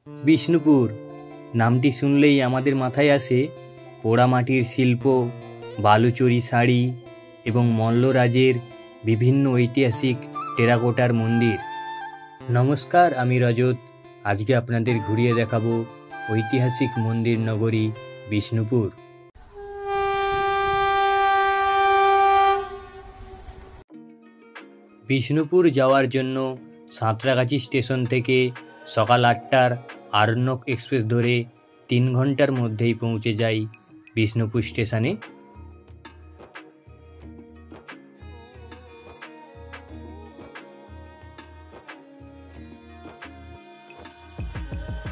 বিষ্ণুপুর নামটি শুনলেই আমাদের মাথায় আসে পোড়ামাটির শিল্প, বালুচরী শাড়ি এবং মল্লরাজের বিভিন্ন ঐতিহাসিক টেরাকোটার মন্দির। নমস্কার, আমি রজত। আজকে আপনাদের ঘুরিয়ে দেখাবো ঐতিহাসিক মন্দির নগরী বিষ্ণুপুর। বিষ্ণুপুর যাওয়ার জন্য সাঁতরাগাছি স্টেশন থেকে সকাল 8টার আরণ্যক এক্সপ্রেস ধরে 3 ঘন্টার মধ্যেই পৌঁছে যাই বিষ্ণুপুর স্টেশনে।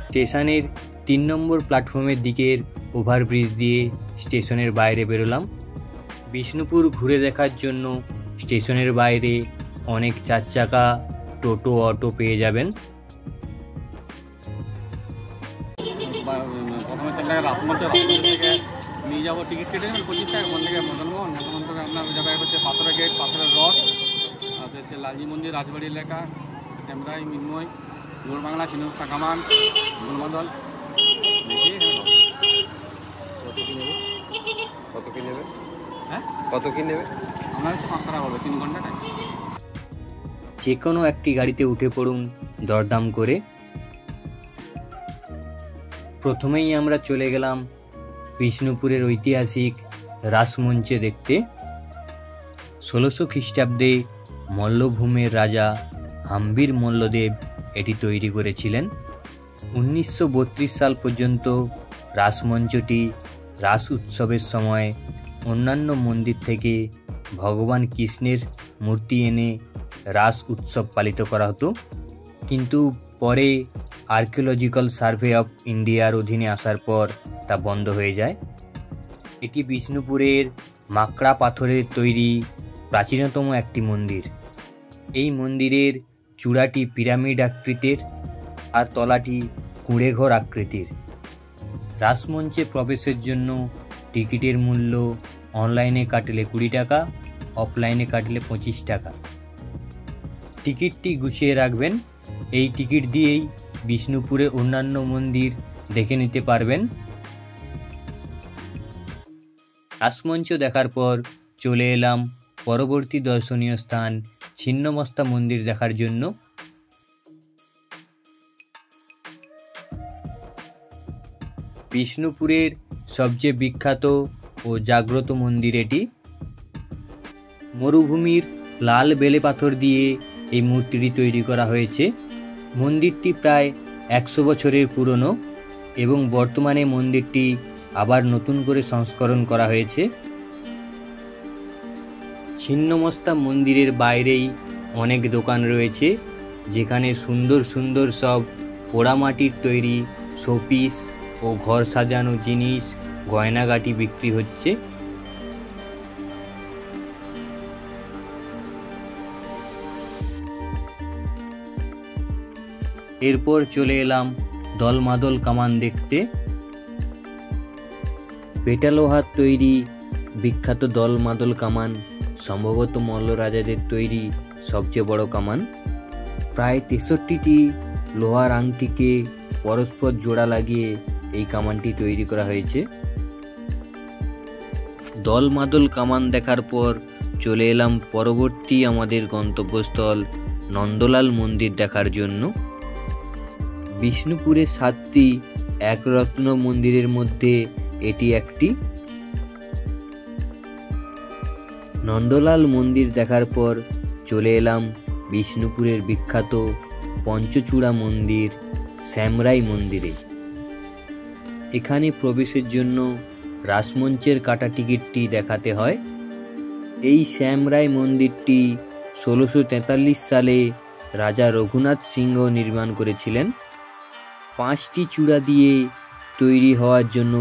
স্টেশনের 3 নম্বর প্ল্যাটফর্মের দিকের ওভারব্রিজ দিয়ে স্টেশনের বাইরে বেরোলাম। বিষ্ণুপুর ঘুরে দেখার জন্য স্টেশনের বাইরে অনেক 4 চাকা, টোটো, অটো পেয়ে যাবেন। প্রথমে চলে রাসমঞ্চ থেকে নিয়ে যাবো, টিকিট কেটে 25 টাকা। ওখান থেকে মদনমোহন থেকে আপনার জায়গায় হচ্ছে পাথরের গেট, পাথরের রথ, আর হচ্ছে লালজি মন্দির, রাজবাড়ি এলাকা, ক্যামেরাই, মিনময়, গোল বাংলা, চিনস্তা কামান, গুলমদল। কত কি নেবে? আপনার হচ্ছে 5 টাকা হবে, 3 ঘন্টা টাইম। যে কোনো একটি গাড়িতে উঠে পড়ুন দরদাম করে। প্রথমেই আমরা চলে গেলাম বিষ্ণুপুরের ঐতিহাসিক রাসমঞ্চে দেখতে। 1600 খ্রিস্টাব্দে মল্লভূমের রাজা হাম্বির মল্লদেব এটি তৈরি করেছিলেন। 1932 সাল পর্যন্ত রাসমঞ্চটি রাস উৎসবের সময় অন্যান্য মন্দির থেকে ভগবান কৃষ্ণের মূর্তি এনে রাস উৎসব পালিত করা হতো, কিন্তু পরে আর্কিওলজিক্যাল সার্ভে অফ ইন্ডিয়ার অধীনে আসার পর তা বন্ধ হয়ে যায়। এটি বিষ্ণুপুরের মাকড়া পাথরের তৈরি প্রাচীনতম একটি মন্দির। এই মন্দিরের চূড়াটি পিরামিড আকৃতির আর তলাটি কুঁড়েঘর আকৃতির। রাসমঞ্চে প্রবেশের জন্য টিকিটের মূল্য অনলাইনে কাটলে 20 টাকা, অফলাইনে কাটলে 25 টাকা। টিকিটটি গুছিয়ে রাখবেন, এই টিকিট দিয়েই বিষ্ণুপুরে অন্যান্য মন্দির দেখে নিতে পারবেন। রাসমঞ্চ দেখার পর চলে এলাম পরবর্তী দর্শনীয় স্থান ছিন্নমস্তা মন্দির দেখার জন্য। বিষ্ণুপুরের সবচেয়ে বিখ্যাত ও জাগ্রত মন্দির এটি। মরুভূমির লাল বেলে পাথর দিয়ে এই মূর্তিটি তৈরি করা হয়েছে। মন্দিরটি প্রায় 100 বছরের পুরনো এবং বর্তমানে মন্দিরটি আবার নতুন করে সংস্করণ করা হয়েছে। ছিন্নমস্তা মন্দিরের বাইরেই অনেক দোকান রয়েছে, যেখানে সুন্দর সুন্দর সব পোড়ামাটির তৈরি শোপিস ও ঘর সাজানো জিনিস, গয়নাগাটি বিক্রি হচ্ছে। এরপর চলে এলাম দলমাদল কামান দেখতে। পেটালোহার তৈরি বিখ্যাত দলমাদল কামান সম্ভবত মল্ল রাজাদের তৈরি সবচেয়ে বড় কামান। প্রায় 63টি লোহার আংটিকে পরস্পর জোড়া লাগিয়ে এই কামানটি তৈরি করা হয়েছে। দলমাদল কামান দেখার পর চলে এলাম পরবর্তী আমাদের গন্তব্যস্থল নন্দলাল মন্দির দেখার জন্য। বিষ্ণুপুরের 7টি একরত্ন মন্দিরের মধ্যে এটি একটি। নন্দলাল মন্দির দেখার পর চলে এলাম বিষ্ণুপুরের বিখ্যাত পঞ্চচূড়া মন্দির শ্যামরাই মন্দিরে। এখানে প্রবেশের জন্য রাসমঞ্চের কাটা টিকিটটি দেখাতে হয়। এই শ্যামরাই মন্দিরটি 1643 সালে রাজা রঘুনাথ সিংহ নির্মাণ করেছিলেন। 5টি চূড়া দিয়ে তৈরি হওয়ার জন্য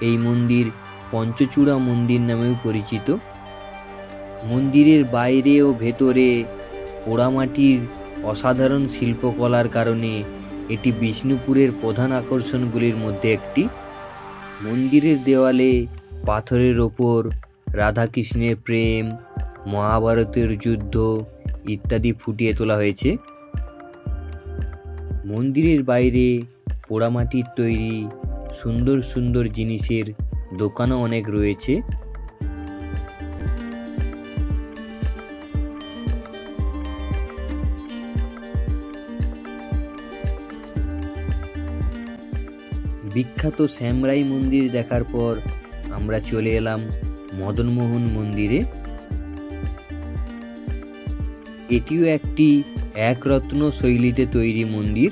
এই মন্দির পঞ্চচূড়া মন্দির নামেও পরিচিত। মন্দিরের বাইরে ও ভেতরে পোড়ামাটির অসাধারণ শিল্পকলার কারণে এটি বিষ্ণুপুরের প্রধান আকর্ষণগুলির মধ্যে একটি। মন্দিরের দেওয়ালে পাথরের ওপর রাধাকৃষ্ণের প্রেম, মহাভারতের যুদ্ধ ইত্যাদি ফুটিয়ে তোলা হয়েছে। মন্দিরের বাইরে পোড়ামাটির তৈরি সুন্দর সুন্দর জিনিসের দোকানও অনেক রয়েছে। বিখ্যাত শ্যামরাই মন্দির দেখার পর আমরা চলে এলাম মদনমোহন মন্দিরে। এটিও একটি একরত্ন শৈলীতে তৈরি মন্দির।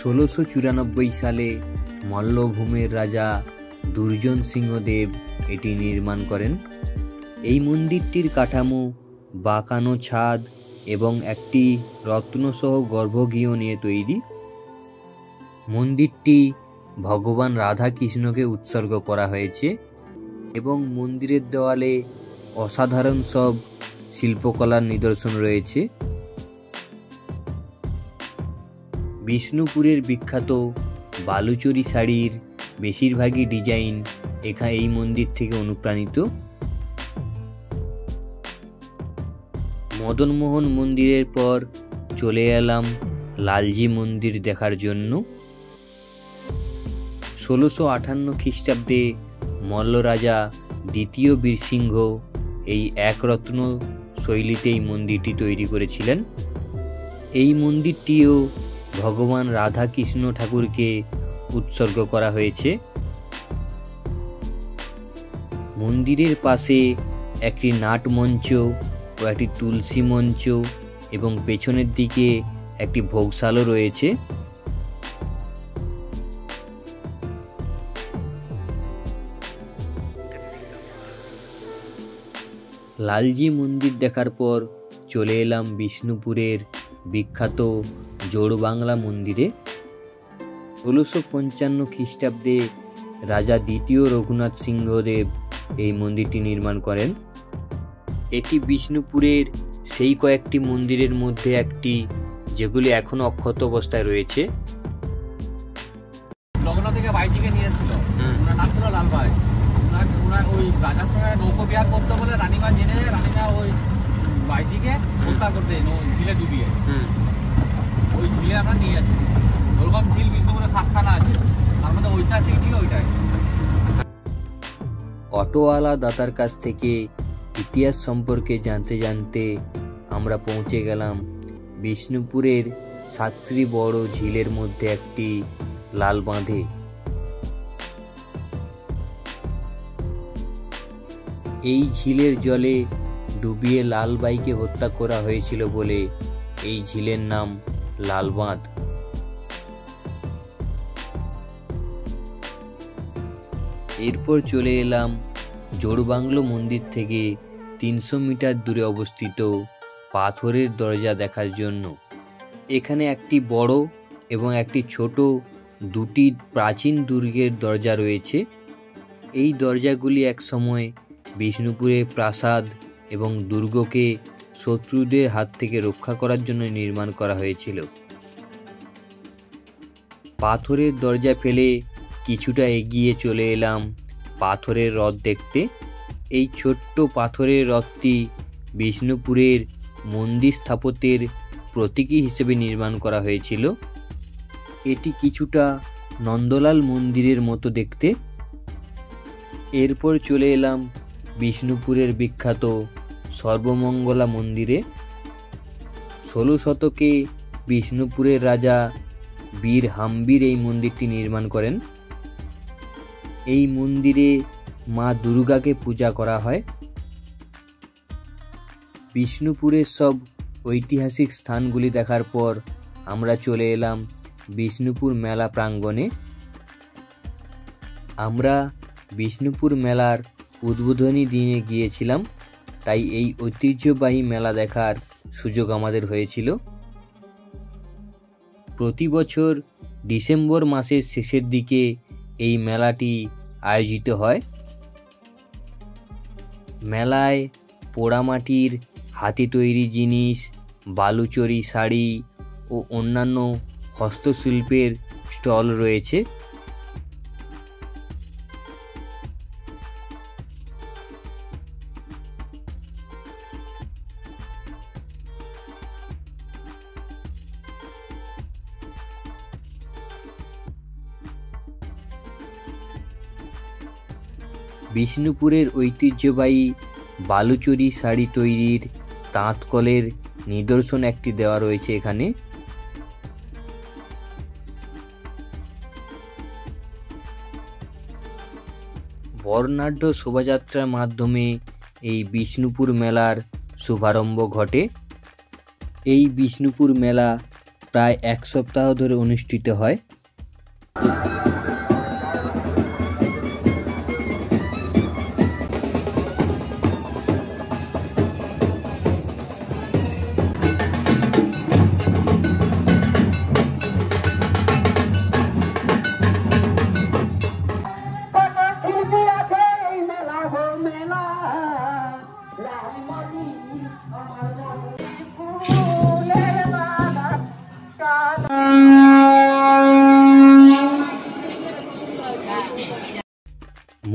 1694 সালে মল্লভূমের রাজা দুর্জন সিংহদেব এটি নির্মাণ করেন। এই মন্দিরটির কাঠামো বাঁকানো ছাদ এবং একটি রত্নসহ গর্ভগৃহ নিয়ে তৈরি। মন্দিরটি ভগবান রাধা কৃষ্ণকে উৎসর্গ করা হয়েছে এবং মন্দিরের দেওয়ালে অসাধারণ সব শিল্পকলার নিদর্শন রয়েছে। বিষ্ণুপুরের বিখ্যাত বালুচরী শাড়ির বেশিরভাগই ডিজাইন এই মন্দির থেকে অনুপ্রাণিত। মদনমোহন মন্দিরের পর চলে এলাম লালজি মন্দির দেখার জন্য। 1658 খ্রিস্টাব্দে মল্ল রাজা দ্বিতীয় বীরসিংহ এই একরত্ন শৈলীতে এই মন্দিরটি তৈরি করেছিলেন। এই মন্দিরটিও ভগবান রাধা কৃষ্ণ ঠাকুরকে উৎসর্গ করা হয়েছে। মন্দিরের পাশে একটি নাট মঞ্চ ও একটি তুলসী মঞ্চ এবং পেছনের দিকে একটি ভোগশালও রয়েছে। লালজি মন্দির দেখার পর চলে এলাম বিষ্ণুপুরের বিখ্যাত জোড়বাংলা মন্দিরে। 1655 খ্রিস্টাব্দে রাজা দ্বিতীয় রঘুনাথ সিংহদেব এই মন্দিরটি নির্মাণ করেন। এটি বিষ্ণুপুরের সেই কয়েকটি মন্দিরের মধ্যে একটি যেগুলি এখনো অক্ষত অবস্থায় রয়েছে। লগ্ন থেকে বাইজিকে নিয়ে এসেছিল, ওনার নাম ছিল লালবাই। ওনার ওই রাজার সঙ্গে নৌকো বিহার করতে বলে রানীমা জেনে রানীমা ওই বাইজিকে হত্যা করতে ঝিলে ডুবিয়ে, ওই ঝিলে আমরা নিয়ে যাচ্ছি। ওরকম ঝিল বিষ্ণুপুরে 7খানা আছে, তার মধ্যে ঐতিহাসিক ছিল ওইটাই। অটোওয়ালা দাতার কাছ থেকে ইতিহাস সম্পর্কে জানতে জানতে আমরা পৌঁছে গেলাম বিষ্ণুপুরের 7টি বড় ঝিলের মধ্যে একটি লাল বাঁধে। এই ঝিলের জলে ডুবিয়ে লালবাইকে হত্যা করা হয়েছিল বলে এই ঝিলের নাম লালবাঁধ। এরপর চলে এলাম জোড়বাংলো মন্দির থেকে 300 মিটার দূরে অবস্থিত পাথরের দরজা দেখার জন্য। এখানে একটি বড় এবং একটি ছোট দুটি প্রাচীন দুর্গের দরজা রয়েছে। এই দরজাগুলি একসময় বিষ্ণুপুরের প্রাসাদ এবং দুর্গকে শত্রুদের হাত থেকে রক্ষা করার জন্য নির্মাণ করা হয়েছিল। পাথরের দরজা ফেলে কিছুটা এগিয়ে চলে এলাম পাথরের রথ দেখতে। এই ছোট্ট পাথরের রথটি বিষ্ণুপুরের মন্দির স্থাপত্যের প্রতীকী হিসেবে নির্মাণ করা হয়েছিল। এটি কিছুটা নন্দলাল মন্দিরের মতো দেখতে। এরপর চলে এলাম বিষ্ণুপুরের বিখ্যাত সর্বমঙ্গলা মন্দিরে। 16 শতকে বিষ্ণুপুরের রাজা বীর হাম্বির এই মন্দিরটি নির্মাণ করেন। এই মন্দিরে মা দুর্গাকে পূজা করা হয়। বিষ্ণুপুরের সব ঐতিহাসিক স্থানগুলি দেখার পর আমরা চলে এলাম বিষ্ণুপুর মেলা প্রাঙ্গণে। আমরা বিষ্ণুপুর মেলার উদ্বোধনী দিনে গিয়েছিলাম, তাই এই ঐতিহ্যবাহী মেলা দেখার সুযোগ আমাদের হয়েছিল। প্রতি বছর ডিসেম্বর মাসের শেষের দিকে এই মেলাটি আয়োজিত হয়। মেলায় পোড়ামাটির হাতে তৈরি জিনিস, বালুচরী শাড়ি ও অন্যান্য হস্তশিল্পের স্টল রয়েছে। বিষ্ণুপুরের ঐতিহ্যবাহী বালুচরী শাড়ি তৈরির তাঁত কলের নিদর্শন একটি দেওয়া রয়েছে এখানে। বর্ণাঢ্য শোভাযাত্রার মাধ্যমে এই বিষ্ণুপুর মেলার শুভারম্ভ ঘটে। এই বিষ্ণুপুর মেলা প্রায় 1 সপ্তাহ ধরে অনুষ্ঠিত হয়।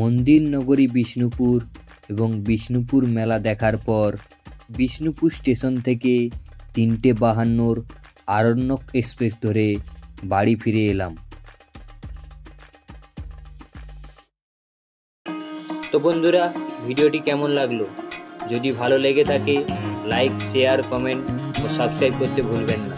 মন্দির নগরী বিষ্ণুপুর এবং বিষ্ণুপুর মেলা দেখার পর বিষ্ণুপুর স্টেশন থেকে 3:52 আরণ্যক এক্সপ্রেস ধরে বাড়ি ফিরে এলাম। তো বন্ধুরা, ভিডিওটি কেমন লাগলো? যদি ভালো লেগে থাকে লাইক, শেয়ার, কমেন্ট ও সাবস্ক্রাইব করতে ভুলবেন না।